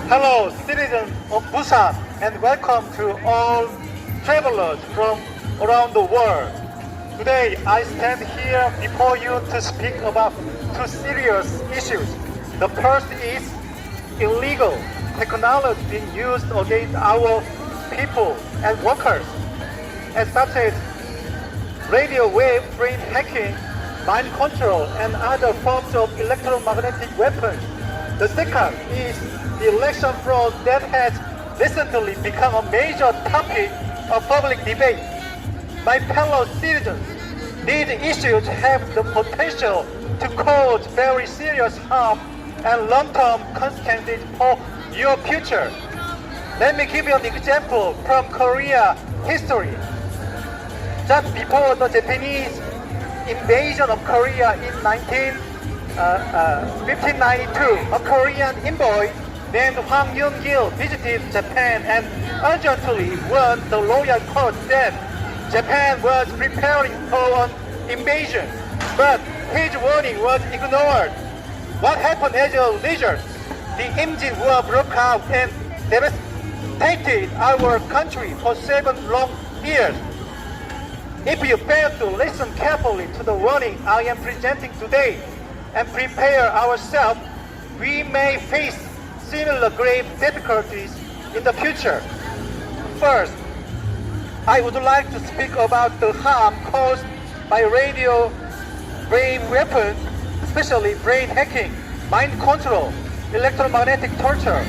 Hello, citizens of Busan, and welcome to all travelers from around the world. Today, I stand here before you to speak about two serious issues. The first is illegal technology being used against our people and workers, as such as radio wave brain hacking, mind control, and other forms of electromagnetic weapons. The second is the election fraud that has recently become a major topic of public debate. My fellow citizens, these issues have the potential to cause very serious harm and long-term consequences for your future. Let me give you an example from Korea history. Just before the Japanese invasion of Korea in 1592, a Korean envoy named Hwang Yun-gil visited Japan and urgently warned the royal court that Japan was preparing for an invasion. But his warning was ignored. What happened as a result? The Imjin War broke out and devastated our country for 7 long years. If you fail to listen carefully to the warning I am presenting today and prepare ourselves, we may face similar grave difficulties in the future. First, I would like to speak about the harm caused by radio wave weapons, especially brain hacking, mind control, electromagnetic torture.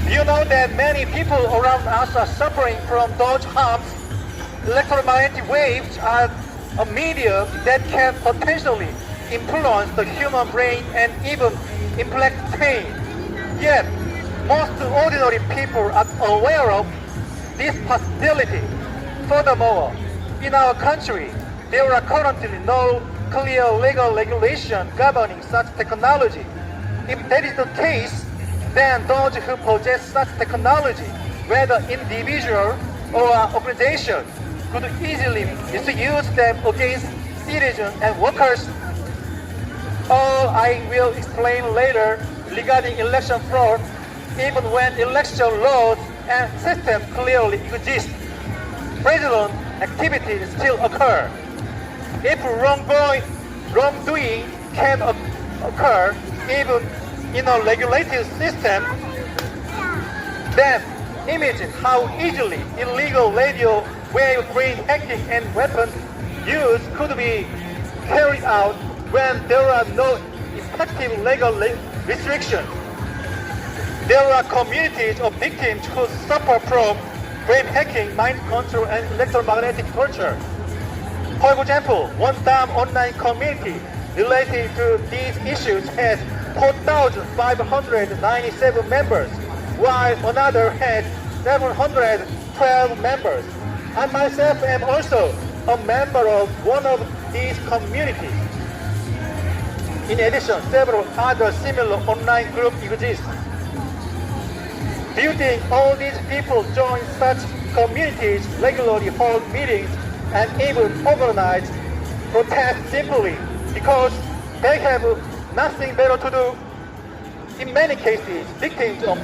You know that many people around us are suffering from those harms. Electromagnetic waves are a medium that can potentially influence the human brain and even inflict pain. Yet, most ordinary people are aware of this possibility. Furthermore, in our country, there are currently no clear legal regulation governing such technology. If that is the case, then those who possess such technology, whether individual or organization, could easily misuse them against citizens and workers. All I will explain later regarding election fraud, even when election laws and systems clearly exist. Fraudulent activities still occur. If wrongdoing can occur even in a regulated system, then imagine how easily illegal radio wave brain hacking and weapon use could be carried out when there are no effective legal restrictions. There are communities of victims who suffer from brain hacking, mind control, and electromagnetic torture. For example, one damn online community related to these issues has 4,597 members, while another has 712 members. I myself am also a member of one of these communities. In addition, several other similar online groups exist. Do you think all these people join such communities, regularly hold meetings, and even organize protests simply because they have nothing better to do? In many cases, victims of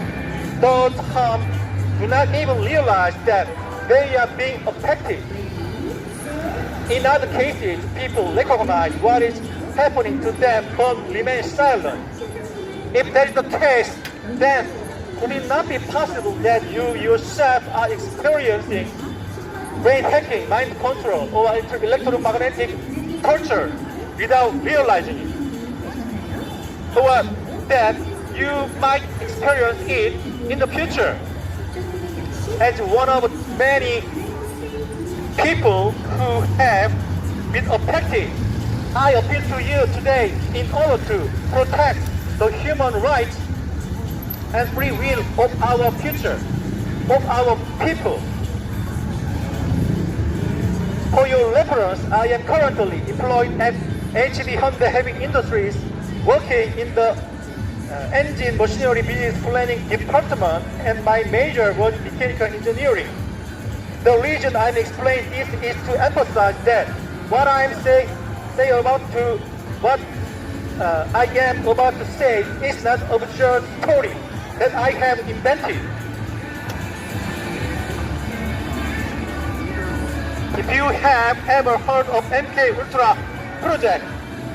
those harms do not even realize that they are being affected. In other cases, people recognize what is happening to them but remain silent. If that is the case, then could it not be possible that you yourself are experiencing brain hacking, mind control, or electromagnetic torture without realizing it? Or that you might experience it in the future? As one of many people who have been affected, I appeal to you today in order to protect the human rights and free will of our future, of our people. For your reference, I am currently employed at HD Hyundai Heavy Industries, working in the engine machinery business planning department, and my major was mechanical engineering. The reason I'm explaining this is to emphasize that what I am am about to say is not absurd story. that I have invented. If you have ever heard of MK Ultra project,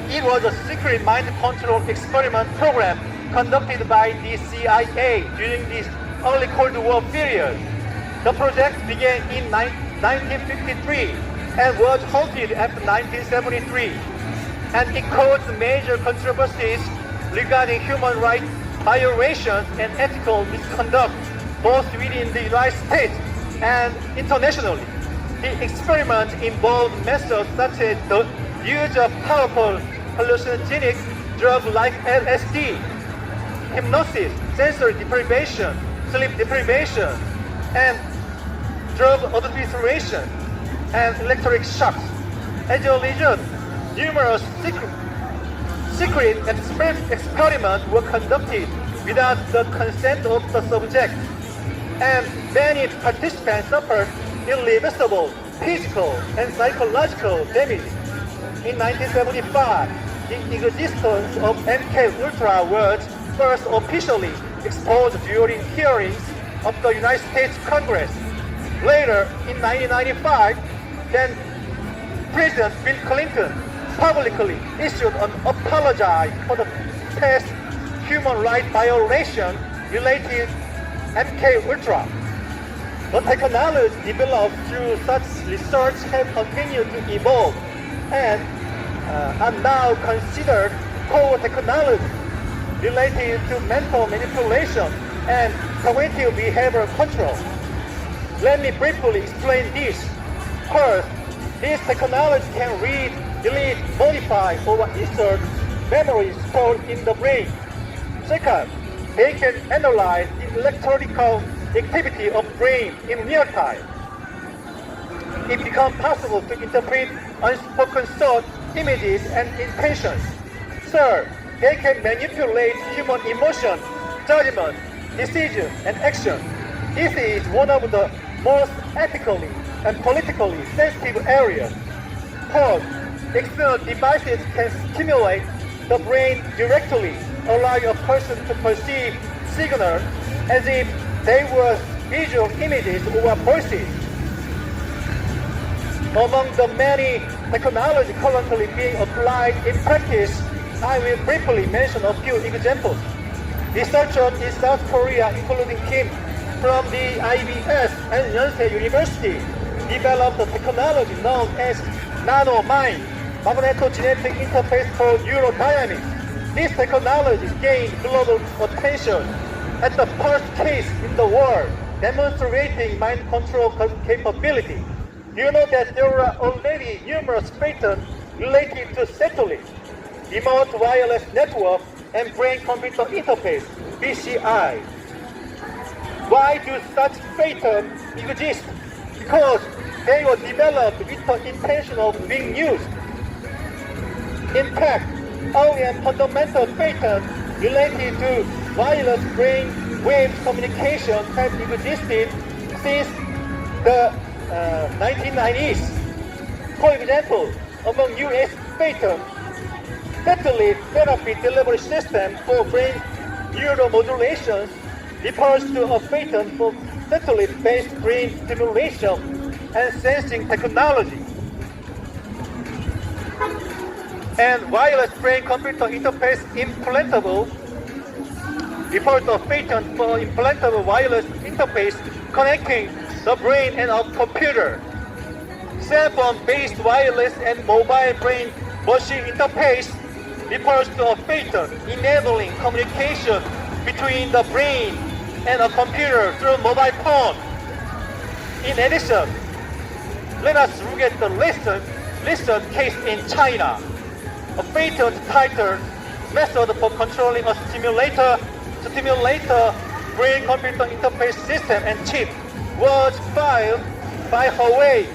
it was a secret mind control experiment program conducted by the CIA during this early Cold War period. The project began in 1953 and was halted after 1973, and it caused major controversies regarding human rights violations and ethical misconduct both within the United States and internationally. The experiment involved methods such as the use of powerful hallucinogenic drugs like LSD, hypnosis, sensory deprivation, sleep deprivation, and drug adulteration, and electric shocks. As a result, numerous secret experiments were conducted without the consent of the subject, and many participants suffered irreversible physical and psychological damage. In 1975, the existence of MK Ultra was first officially exposed during hearings of the United States Congress. Later, in 1995, then President Bill Clinton publicly issued an apology for the past human rights violation related MK Ultra. The technology developed through such research have continued to evolve and are now considered core technology related to mental manipulation and cognitive behavior control. Let me briefly explain this. First, this technology can read, delete, modify, or insert memories stored in the brain. Second, they can analyze the electrical activity of brain in real time. It becomes possible to interpret unspoken thoughts, images, and intentions. Third, they can manipulate human emotion, judgment, decision, and action. This is one of the most ethically and politically sensitive areas. Fourth, external devices can stimulate the brain directly, allowing a person to perceive signals as if they were visual images or voices. Among the many technologies currently being applied in practice, I will briefly mention a few examples. Researchers in South Korea, including Kim from the IBS and Yonsei University, developed a technology known as nanomind, magneto-genetic interface for neurodynamics. This technology gained global attention as the first case in the world demonstrating mind control capability. You know that there are already numerous patents related to satellite, remote wireless network, and brain-computer interface, BCI. Why do such patents exist? Because they were developed with the intention of being used. In fact, early and fundamental patents related to wireless brain-wave communication have existed since the 1990s. For example, among US patents, satellite therapy delivery system for brain neuromodulation refers to a patent for satellite-based brain stimulation and sensing technology. And wireless brain-computer interface implantable refers to a patent for implantable wireless interface connecting the brain and a computer. Cell phone-based wireless and mobile brain-machine interface refers to a patent enabling communication between the brain and a computer through mobile phone. In addition, let us look at the recent case in China. A patent titled Method for Controlling a Stimulator Brain-Computer Interface System and Chip was filed by Huawei.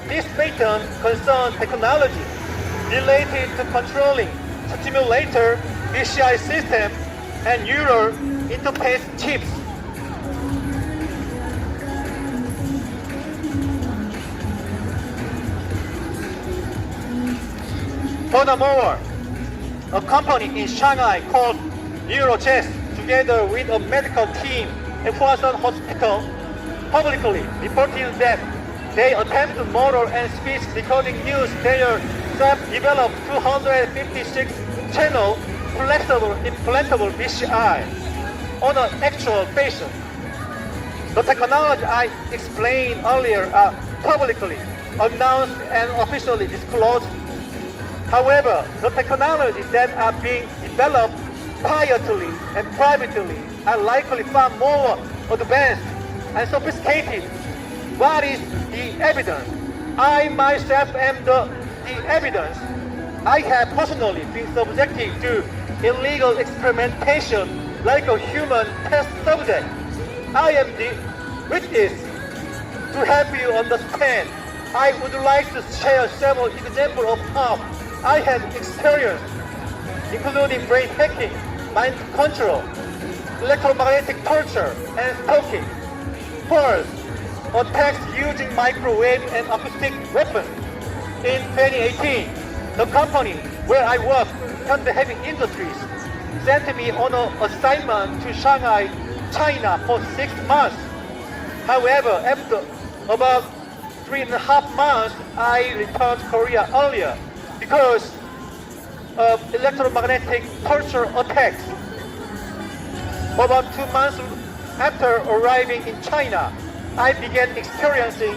This patent concerns technology related to controlling stimulator, BCI system, and neural interface chips. Furthermore, a company in Shanghai called NeuroJazz together with a medical team at Busan Hospital, publicly reported that they attempted to murder and speech recording news their self-developed 256-channel implantable VCI on an actual patient. The technology I explained earlier are publicly announced and officially disclosed. However, the technologies that are being developed quietly and privately are likely far more advanced and sophisticated. What is the evidence? I myself am the evidence. I have personally been subjected to illegal experimentation like a human test subject. I am the witness. To help you understand, I would like to share several examples of how I have experienced, including brain hacking, mind control, electromagnetic torture, and stalking. First, attacks using microwave and acoustic weapons. In 2018, the company where I work, Hyundai Heavy Industries, sent me on an assignment to Shanghai, China for 6 months. However, after about 3.5 months, I returned to Korea earlier because of electromagnetic torture attacks. About 2 months after arriving in China, I began experiencing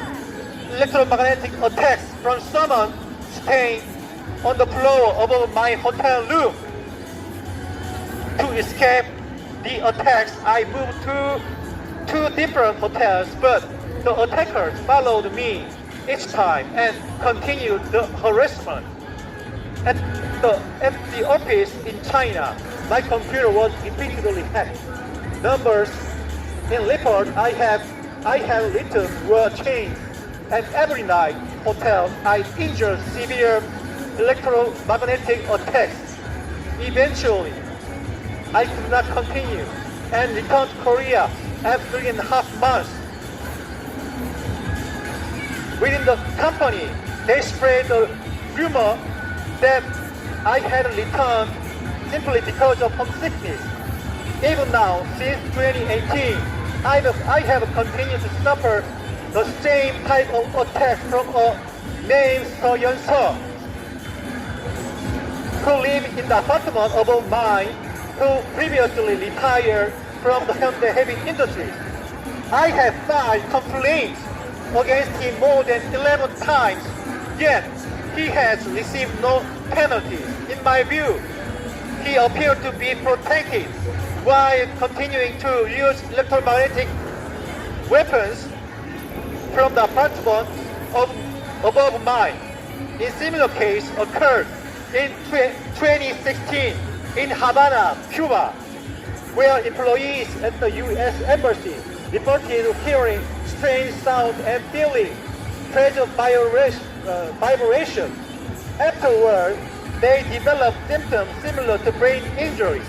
electromagnetic attacks from someone staying on the floor of my hotel room. To escape the attacks, I moved to 2 different hotels, but the attackers followed me each time and continued the harassment. At the office in China, my computer was repeatedly hacked. Numbers in report I have written were changed, and every night hotel I injured severe electromagnetic attacks. Eventually, I could not continue and returned to Korea after 3.5 months. Within the company, they spread a rumor that I had returned simply because of homesickness. Even now, since 2018, I have continued to suffer the same type of attack from a named Yongdusan, who lived in the apartment of mine, who previously retired from the Hyundai Heavy Industries. I have filed complaints against him more than 11 times, yet he has received no penalties. In my view, he appeared to be protected while continuing to use electromagnetic weapons from the apartment above mine. A similar case occurred in 2016 in Havana, Cuba, where employees at the U.S. Embassy reported hearing strange sounds and feeling pressure vibration. Afterward, they developed symptoms similar to brain injuries.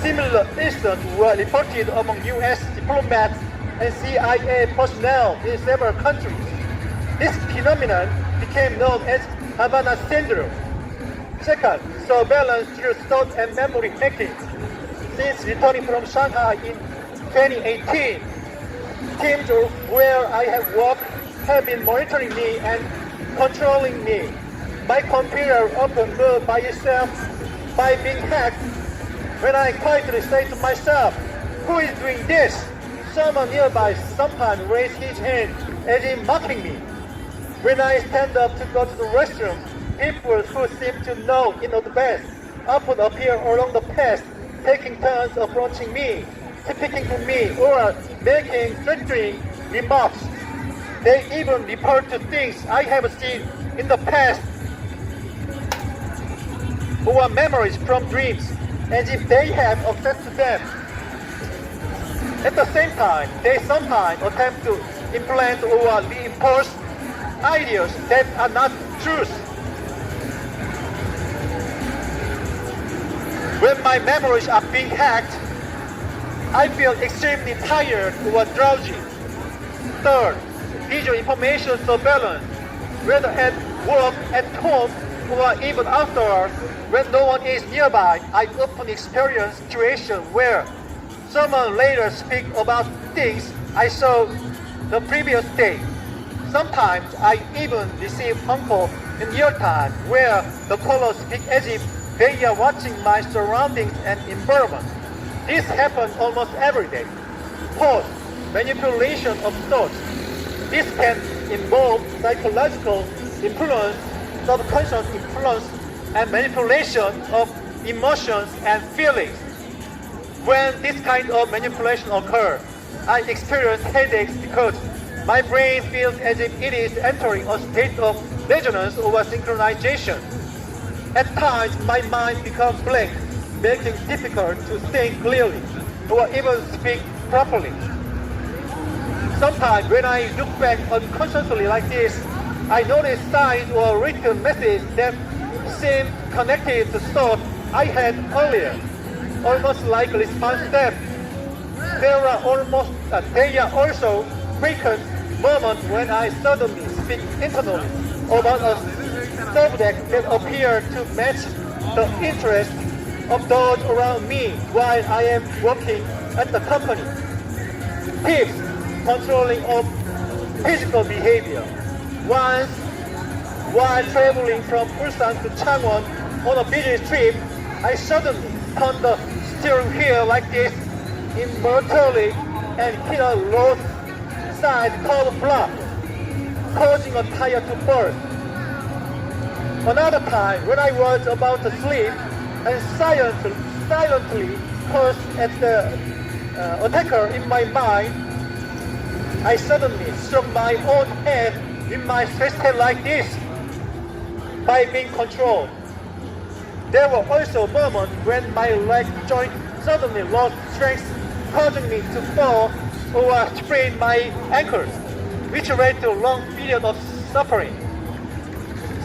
Similar incidents were reported among U.S. diplomats and CIA personnel in several countries. This phenomenon became known as Havana Syndrome. Second, surveillance through thought and memory hacking. Since returning from Shanghai in 2018, teams where I have worked have been monitoring me and controlling me. My computer often moved by itself by being hacked. When I quietly say to myself, "Who is doing this?" someone nearby sometimes raises his hand as if mocking me. When I stand up to go to the restroom, people who seem to know in advance often appear along the path, taking turns approaching me, speaking to me, or making threatening remarks. They even refer to things I have seen in the past or memories from dreams, as if they have access to them. At the same time, they sometimes attempt to implant or reinforce ideas that are not truth. When my memories are being hacked, I feel extremely tired or drowsy. Third, visual information surveillance, whether at work, at home, or even outdoors, When no one is nearby, I often experience situations where someone later speaks about things I saw the previous day. Sometimes I even receive phone calls in real time where the callers speak as if they are watching my surroundings and environment. This happens almost every day. Pause. Manipulation of thoughts. This can involve psychological influence, subconscious influence, and manipulation of emotions and feelings. When this kind of manipulation occurs, I experience headaches because my brain feels as if it is entering a state of resonance or synchronization. At times, my mind becomes blank, making it difficult to think clearly or even speak properly. Sometimes when I look back unconsciously like this, I notice signs or written messages that seem connected to thoughts I had earlier, almost like response steps. There are also frequent moments when I suddenly speak internally about a subject that appears to match the interests of those around me while I am working at the company. Tips: controlling of physical behavior. Once, while traveling from Busan to Changwon on a busy trip, I suddenly turned the steering wheel like this involuntarily and hit a road side curb block, causing a tire to burst. Another time, when I was about to sleep and silently cursed at the attacker in my mind, I suddenly struck my own head in my chest like this by being controlled. There were also moments when my leg joint suddenly lost strength, causing me to fall or sprain my ankles, which led to a long period of suffering.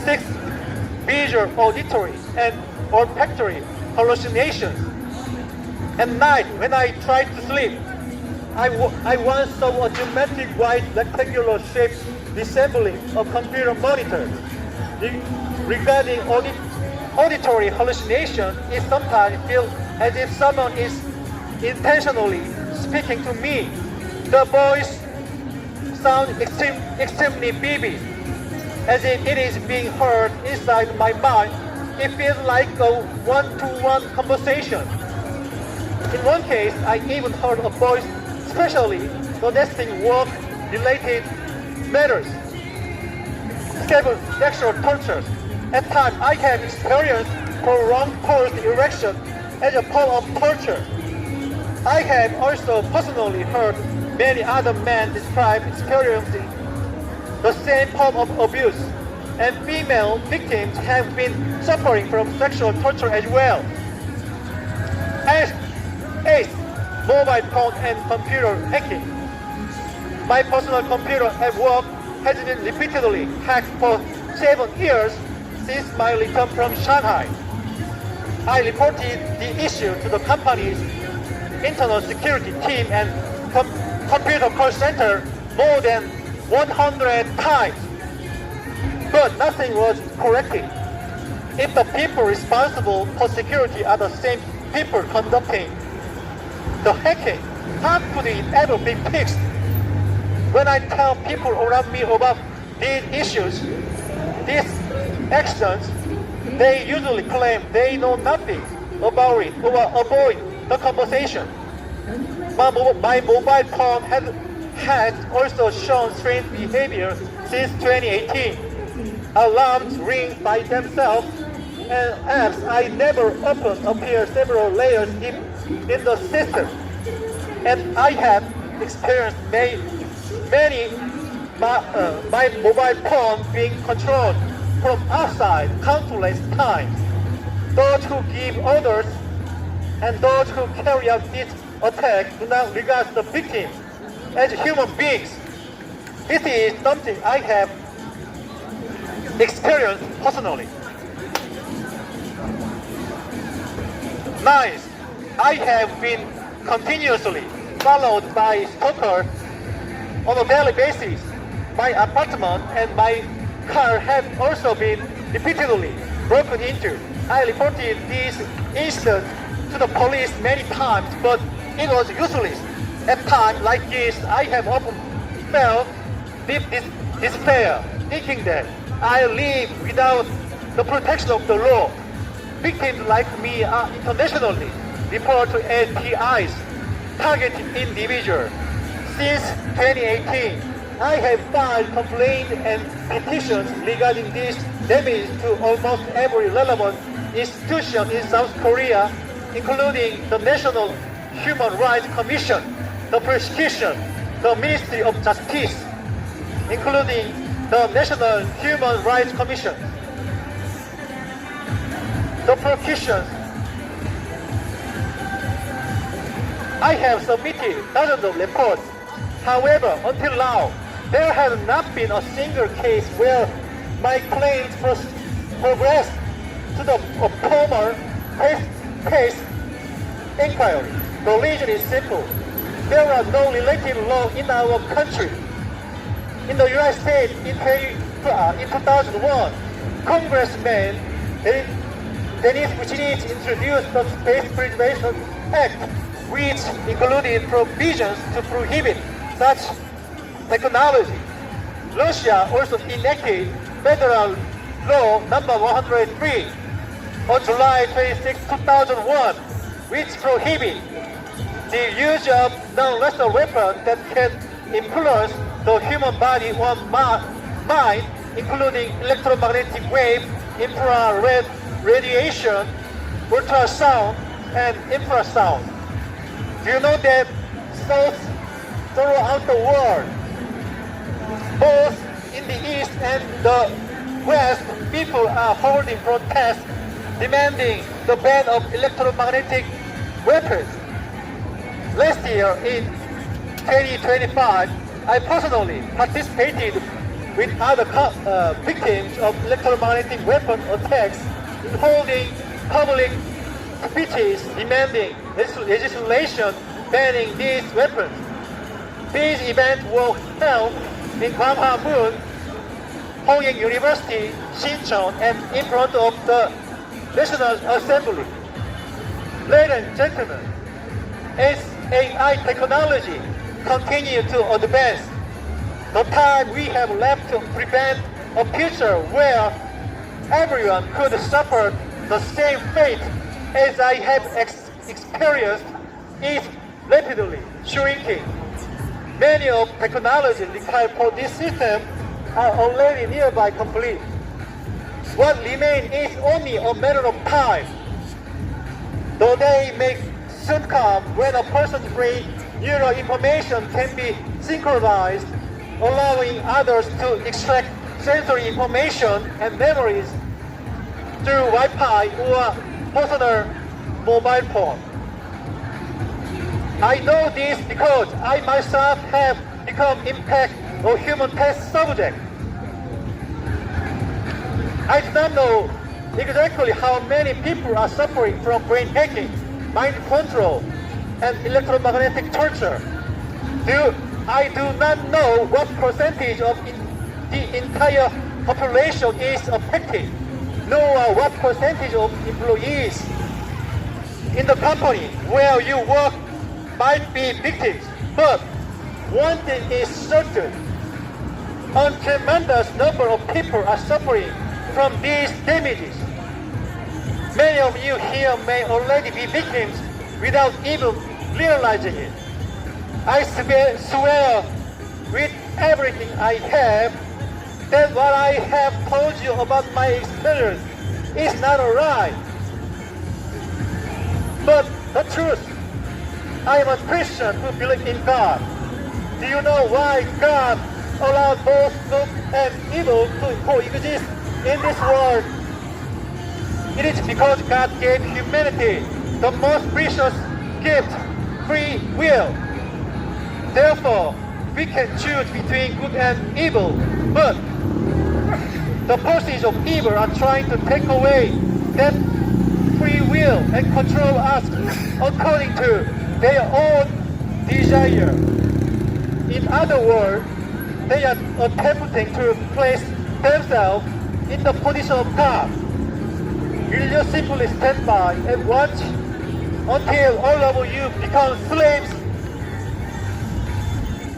6. Visual, auditory, and olfactory hallucinations. At night, when I tried to sleep, I once saw a geometric white rectangular shape resembling a computer monitor. Regarding auditory hallucination, it sometimes feels as if someone is intentionally speaking to me. The voice sounds extremely vivid, as if it is being heard inside my mind. It feels like a one-to-one conversation. In one case, I even heard a voice especially suggesting work-related matters. 7. Sexual torture. At times, I have experienced prolonged forced erection as a form of torture. I have also personally heard many other men describe experiencing the same form of abuse, and female victims have been suffering from sexual torture as well. 8. Mobile phone and computer hacking. My personal computer at work has been repeatedly hacked for 7 years since my return from Shanghai. I reported the issue to the company's internal security team and computer call center more than 100 times, but nothing was corrected. If the people responsible for security are the same people conducting the hacking, how could it ever be fixed? When I tell people around me about these issues, these actions, they usually claim they know nothing about it or avoid the conversation. My mobile phone has also shown strange behavior since 2018. Alarms ring by themselves and apps I never opened appear several layers deep in the system. And I have experienced my mobile phone being controlled from outside countless times. Those who give orders and those who carry out this attack do not regard the victim as human beings. This is something I have experienced personally. 9. I have been continuously followed by stalkers on a daily basis. My apartment and my car have also been repeatedly broken into. I reported this incident to the police many times, but it was useless. At times like this, I have often felt deep despair, thinking that I live without the protection of the law. Victims like me are internationally reported to STIs, targeted individuals. Since 2018, I have filed complaints and petitions regarding this damage to almost every relevant institution in South Korea, including the National Human Rights Commission, the Prosecution, the Ministry of Justice, including the National Human Rights Commission, the Prosecution. I have submitted dozens of reports. However, until now, there has not been a single case where my claims progressed to the formal case inquiry. The reason is simple. There are no related law in our country. In the United States, in 2001, Congressman Dennis Kucinich introduced the Space Preservation Act, which included provisions to prohibit such technology. Russia also enacted Federal Law number 103 on July 26, 2001, which prohibits the use of non-lethal weapons that can influence the human body or mind, including electromagnetic wave, infrared radiation, ultrasound, and infrasound. Do you know that throughout the world, both in the East and the West, people are holding protests demanding the ban of electromagnetic weapons? Last year, in 2025, I personally participated with other victims of electromagnetic weapon attacks in holding public speeches demanding legislation banning these weapons. These events were held in Gwangbok-ro, Hongyang University, Sincheon, and in front of the National Assembly. Ladies and gentlemen, as AI technology continues to advance, the time we have left to prevent a future where everyone could suffer the same fate as I have experienced is rapidly shrinking. Many of technology required for this system are already nearby complete. What remains is only a matter of time. The day may soon come when a person's brain neural information can be synchronized, allowing others to extract sensory information and memories through Wi-Fi or personal mobile phone. I know this because I myself have become impact or human test subject. I do not know exactly how many people are suffering from brain hacking, mind control, and electromagnetic torture. I do not know what percentage of the entire population is affected, nor what percentage of employees in the company where you work might be victims. But one thing is certain, a tremendous number of people are suffering from these damages. Many of you here may already be victims without even realizing it. I swear with everything I have that what I have told you about my experience is not a lie, but the truth. I am a Christian who believes in God. Do you know why God allowed both good and evil to coexist in this world? It is because God gave humanity the most precious gift, free will. Therefore, we can choose between good and evil, but the forces of evil are trying to take away that free will and control us according to their own desire. In other words, they are attempting to place themselves in the position of God. Will you simply stand by and watch until all of you become slaves?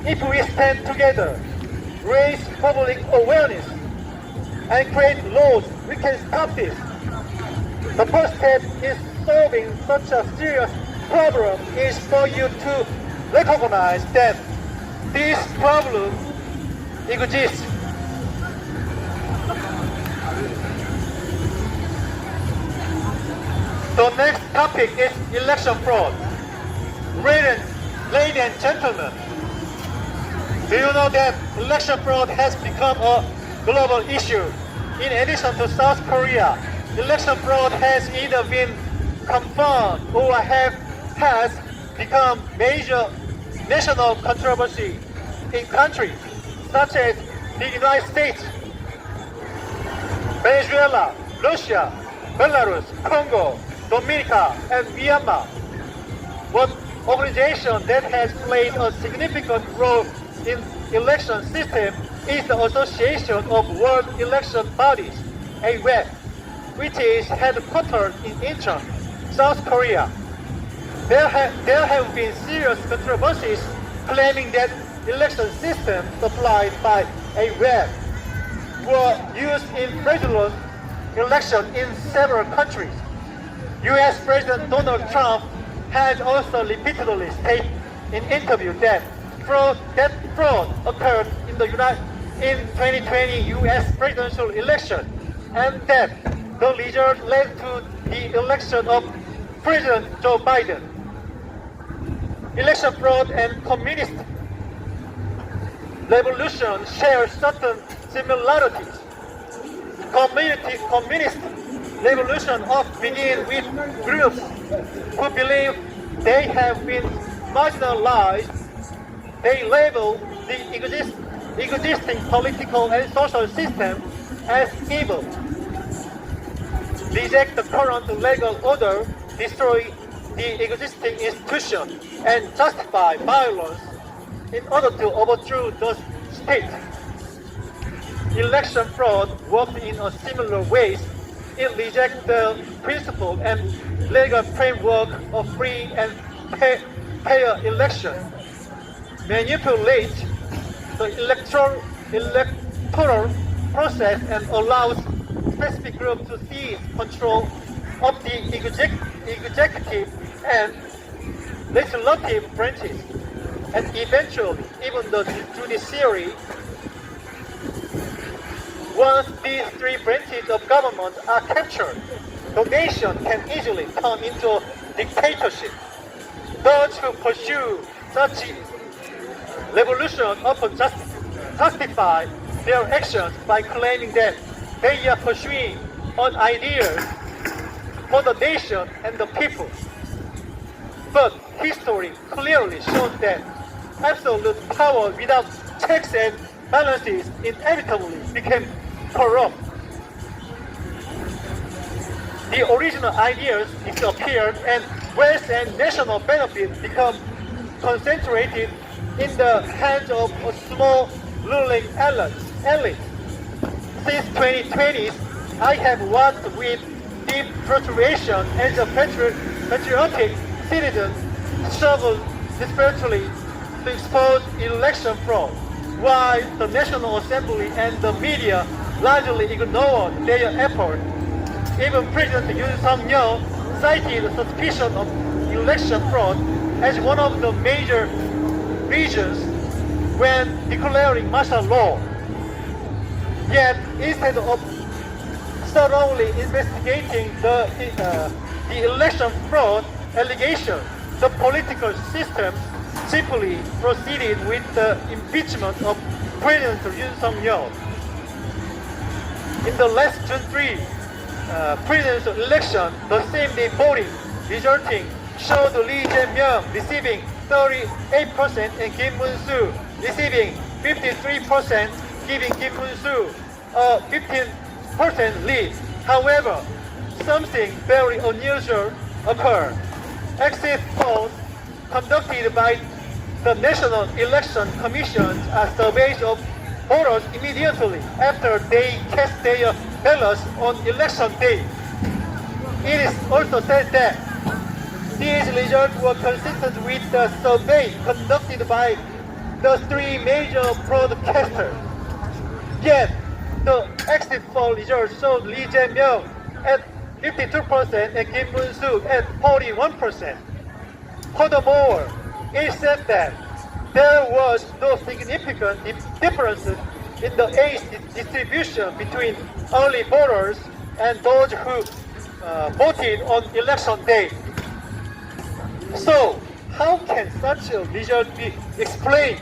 If we stand together, raise public awareness, and create laws, we can stop this. The first step in solving such a serious problem is for you to recognize that this problem exists. The next topic is election fraud. Ladies and gentlemen, do you know that election fraud has become a global issue? In addition to South Korea, election fraud has either been confirmed or has become major national controversy in countries such as the United States, Venezuela, Russia, Belarus, Congo, Dominica, and Myanmar. One organization that has played a significant role in election system is the Association of World Election Bodies, AWEB, which is headquartered in Incheon, South Korea. There have been serious controversies claiming that election systems supplied by AWEB were used in fraudulent elections in several countries. U.S. President Donald Trump has also repeatedly stated in interviews that fraud occurred in the 2020 U.S. presidential election, and that the result led to the election of President Joe Biden. Election fraud and communist revolution share certain similarities. Communist revolution often begin with groups who believe they have been marginalized. They label the existing political and social system as evil, reject the current legal order, destroy the existing institution, and justify violence in order to overthrow the state. Election fraud works in a similar ways. It rejects the principle and legal framework of free and fair election, manipulates the electoral process, and allows specific groups to seize control of the executive and legislative branches, and eventually even the judiciary. Once these three branches of government are captured, the nation can easily turn into a dictatorship. Those who pursue such revolution often justify their actions by claiming that they are pursuing an ideal for the nation and the people. But history clearly shows that absolute power without checks and balances inevitably became corrupt. The original ideas disappeared and wealth and national benefit become concentrated in the hands of a small ruling elite. Since 2020, I have worked with deep frustration as a patriotic citizen struggle desperately to expose election fraud, while the National Assembly and the media largely ignored their effort. Even President Yoon Suk-yeol cited suspicion of election fraud as one of the major reasons when declaring martial law. Yet, instead of thoroughly investigating the election fraud allegation, the political system simply proceeded with the impeachment of President Yoon Suk-yeol. In the last June 3 presidential election, the same-day voting resulting showed Lee Jae-myung receiving 38% and Kim Moon-soo receiving 53%, giving Kim Moon-soo a 15% lead. However, something very unusual occurred. Exit polls conducted by the National Election Commission are surveys of voters immediately after they cast their ballots on election day. It is also said that these results were consistent with the survey conducted by the three major broadcasters. Yet, the exit poll results showed Lee Jae-myung at 52% and Kim Moon-suk at 41%. Furthermore, it said that there was no significant difference in the age distribution between early voters and those who voted on election day. So, how can such a result be explained?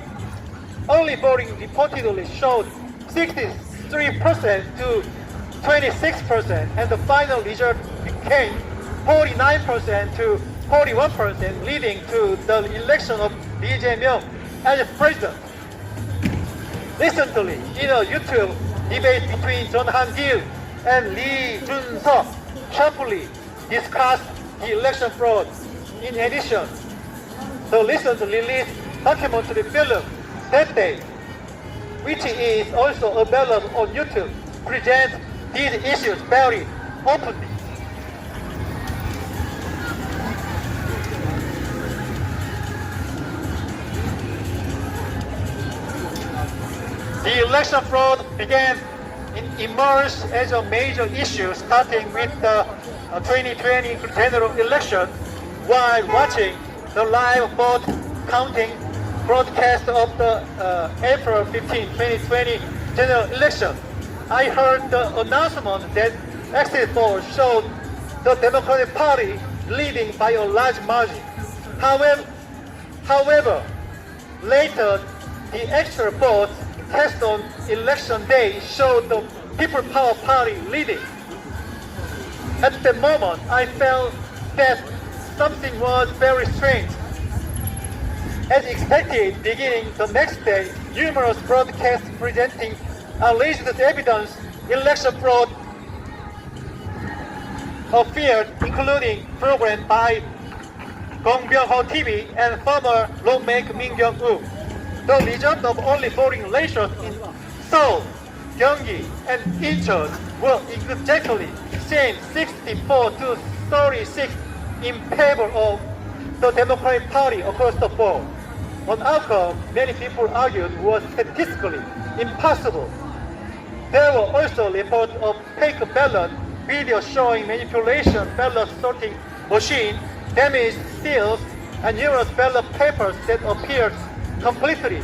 Early voting reportedly showed 63% to 26%, and the final result became 49% to 41%, leading to the election of Lee Jae-myung as president. Recently, in a YouTube debate between John Han-gil and Lee Jun-seok, sharply discussed the election fraud. In addition, the recently released documentary film That Day, which is also available on YouTube, presents these issues very openly. The election fraud began emerge as a major issue starting with the 2020 general election. While watching the live vote counting broadcast of the April 15, 2020 general election, I heard the announcement that exit polls showed the Democratic Party leading by a large margin. However, later the actual votes cast on election day showed the People Power Party leading. At the moment, I felt that something was very strange. As expected, beginning the next day, numerous broadcasts presenting alleged evidence election fraud appeared, including programs by Gwangbok-ro TV and former lawmaker Min Kyung-woo. The result of early voting ratios in Seoul, Gyeonggi, and Incheon were exactly same 64 to 36 in favor of the Democratic Party across the board. An outcome many people argued was statistically impossible. There were also reports of fake ballot videos showing manipulation ballot sorting machine, damaged seals, and numerous ballot papers that appeared completely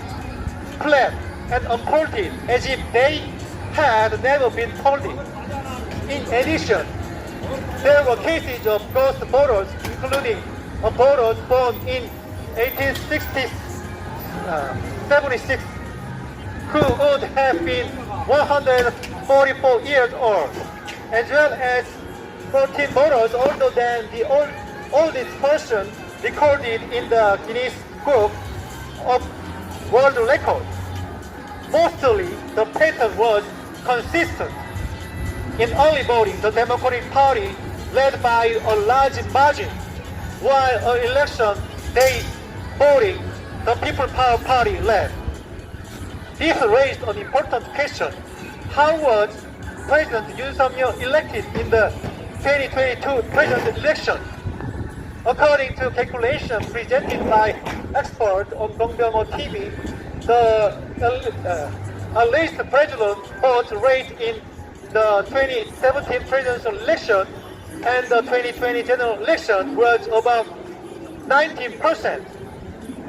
flat and unfolded as if they had never been folded. In addition, there were cases of ghost voters, including a voter born in 1876 who would have been 144 years old, as well as 14 voters older than the oldest person recorded in the Guinness Book of World Records. Mostly, the pattern was consistent. In early voting, the Democratic Party led by a large margin, while on election day voting, the People Power Party led. This raised an important question. How was President Yoon Suk-yeol elected in the 2022 presidential election? According to calculations presented by experts on Gwangbok-ro TV, the alleged president vote rate in the 2017 presidential election and the 2020 general election was about 19%.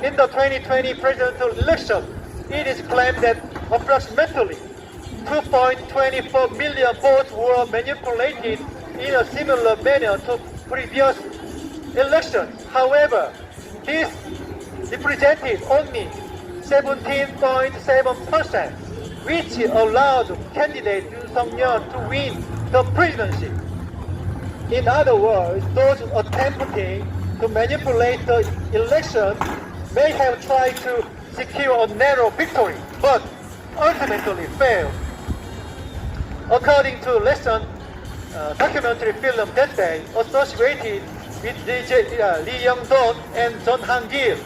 In the 2020 presidential election, it is claimed that approximately 2.24 million votes were manipulated in a similar manner to previous elections. However, this represented only 17.7%, which allowed candidate Yoon Suk-yeol to win the presidency. In other words, those attempting to manipulate the election may have tried to secure a narrow victory, but ultimately failed. According to recent documentary film That Day, associated with Lee Yong-dong and John Han-gil,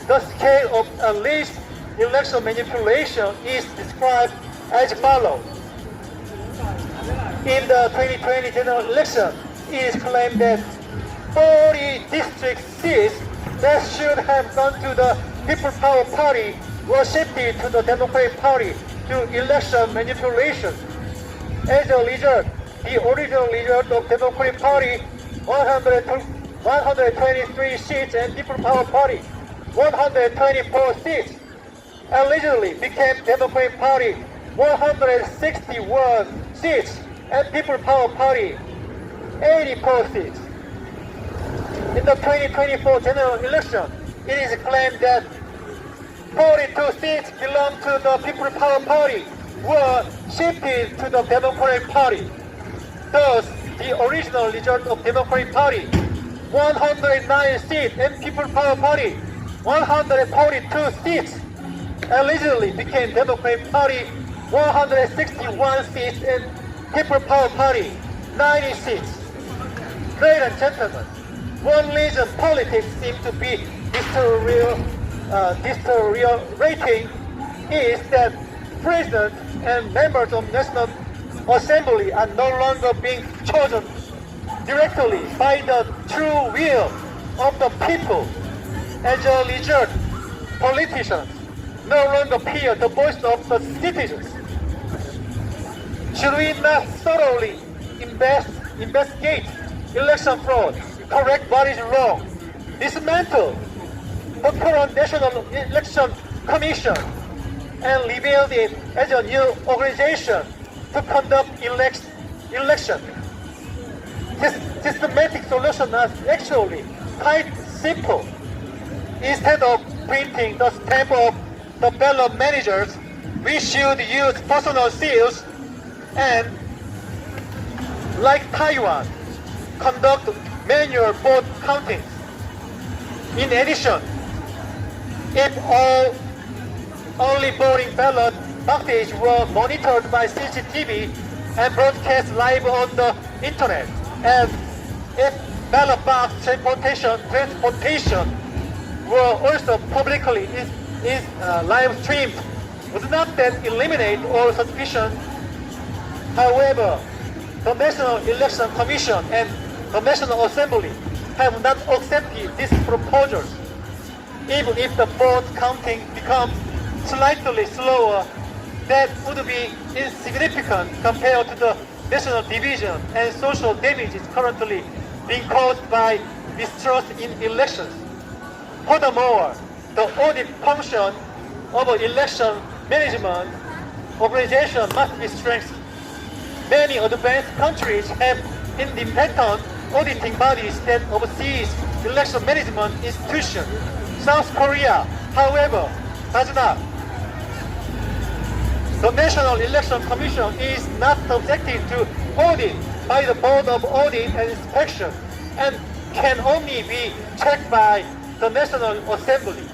the scale of alleged election manipulation is described as follows. In the 2020 general election, is claimed that 40 district seats that should have gone to the People's Power Party were shifted to the Democratic Party through election manipulation. As a result, the original result of Democratic Party 123 seats and People's Power Party 124 seats allegedly became Democratic Party 161 seats and People's Power Party 84 seats. In the 2024 general election, it is claimed that 42 seats belong to the People's Power Party were shifted to the Democratic Party. Thus, the original result of Democratic Party 109 seats and People's Power Party 142 seats allegedly became Democratic Party 161 seats and People's Power Party 90 seats. Ladies and gentlemen, one reason politics seem to be deteriorating is that presidents and members of National Assembly are no longer being chosen directly by the true will of the people. As a result, politicians no longer hear the voice of the citizens. Should we not thoroughly investigate election fraud, correct what is wrong, dismantle the current National Election Commission, and rebuild it as a new organization to conduct election? Systematic solutions are actually quite simple. Instead of printing the stamp of the ballot managers, we should use personal seals and, like Taiwan, conduct manual vote counting. In addition, if all only voting ballot boxes were monitored by CCTV and broadcast live on the internet, and if ballot box transportation were also publicly live streamed, would not that eliminate all suspicion? However, the National Election Commission and the National Assembly have not accepted these proposals. Even if the vote counting becomes slightly slower, that would be insignificant compared to the national division and social damages currently being caused by mistrust in elections. Furthermore, the audit function of an election management organization must be strengthened. Many advanced countries have independent auditing bodies that oversees election management institutions. South Korea, however, does not. The National Election Commission is not subjected to audit by the Board of Audit and Inspection and can only be checked by the National Assembly,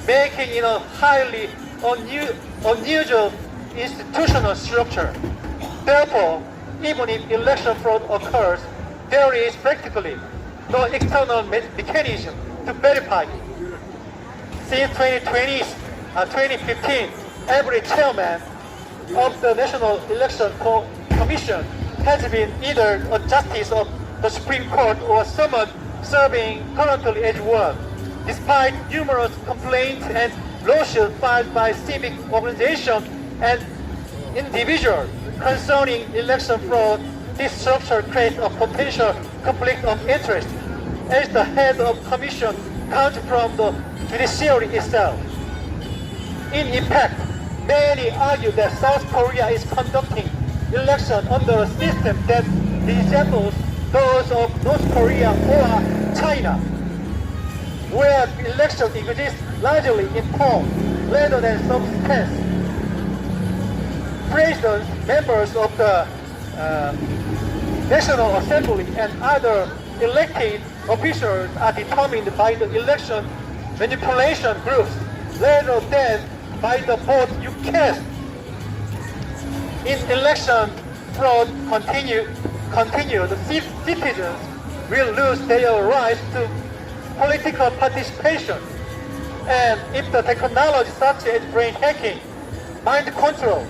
making it a highly unusual institutional structure. Therefore, even if election fraud occurs, there is practically no external mechanism to verify it. Since 2015, every chairman of the National Election Commission has been either a justice of the Supreme Court or someone serving currently as one. Despite numerous complaints and lawsuits filed by civic organizations and individuals concerning election fraud, this structure creates a potential conflict of interest, as the head of the commission comes from the judiciary itself. In effect, many argue that South Korea is conducting election under a system that resembles those of North Korea or China, where election exists largely in form rather than substance. Presidents, members of the National Assembly and other elected officials are determined by the election manipulation groups rather than by the vote you cast. In election fraud continue, the citizens will lose their rights to political participation. And if the technology such as brain hacking, mind control,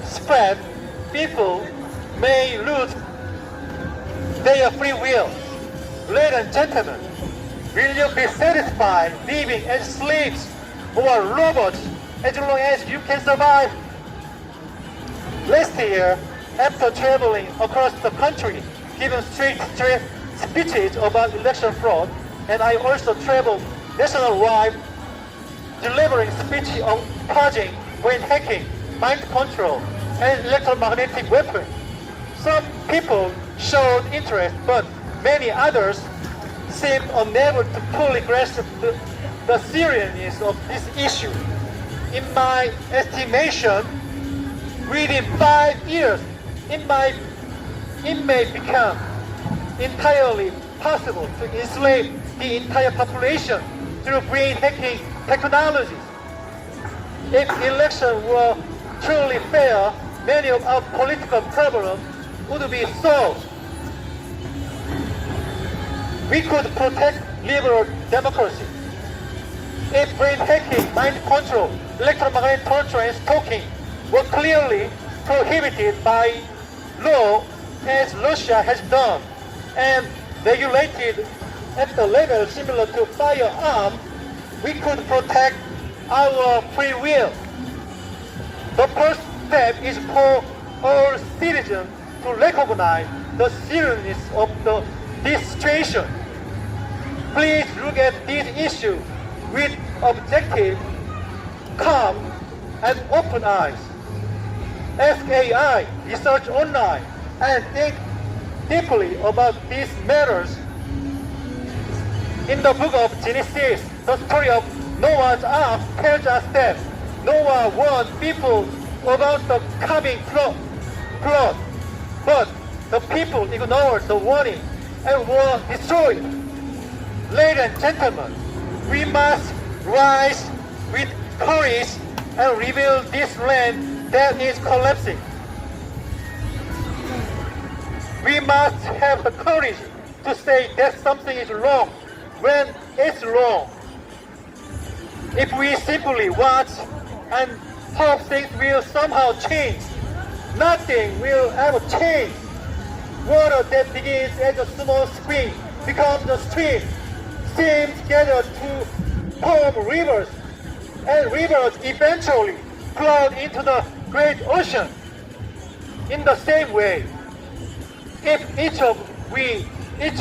spread, people may lose their free will. Ladies and gentlemen, will you be satisfied living as slaves or robots as long as you can survive? Last year, after traveling across the country, giving straight speeches about election fraud, and I also traveled nationwide delivering speeches on purging, brain hacking, mind control, and electromagnetic weapons. Some people showed interest, but many others seemed unable to fully grasp the seriousness of this issue. In my estimation, within 5 years, it may become entirely possible to enslave the entire population through brain hacking technologies. If elections were truly fair, many of our political problems would be solved. We could protect liberal democracy. If brain hacking, mind control, electromagnetic torture, and stalking were clearly prohibited by law, as Russia has done, and regulated at the level similar to firearms, we could protect our free will. The first step is for all citizens to recognize the seriousness of this situation. Please look at this issue with objective, calm, and open eyes. Ask AI, research online, and think deeply about these matters. In the book of Genesis, the story of Noah's Ark tells us that Noah warned people about the coming flood, but the people ignored the warning and were destroyed. Ladies and gentlemen, we must rise with courage and rebuild this land that is collapsing. We must have the courage to say that something is wrong when it's wrong. If we simply watch and hope things will somehow change, nothing will ever change. Water that begins as a small spring becomes a stream, streams gather to form rivers, and rivers eventually flow into the great ocean. In the same way, if each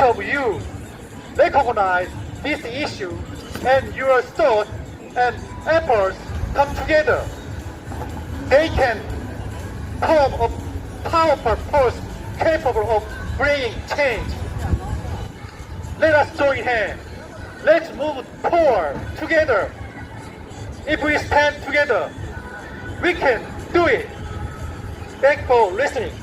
of you recognize this issue and your thoughts and efforts come together, they can form a powerful force capable of bringing change. Let us join hands. Let's move forward together. If we stand together, we can do it. Thanks for listening.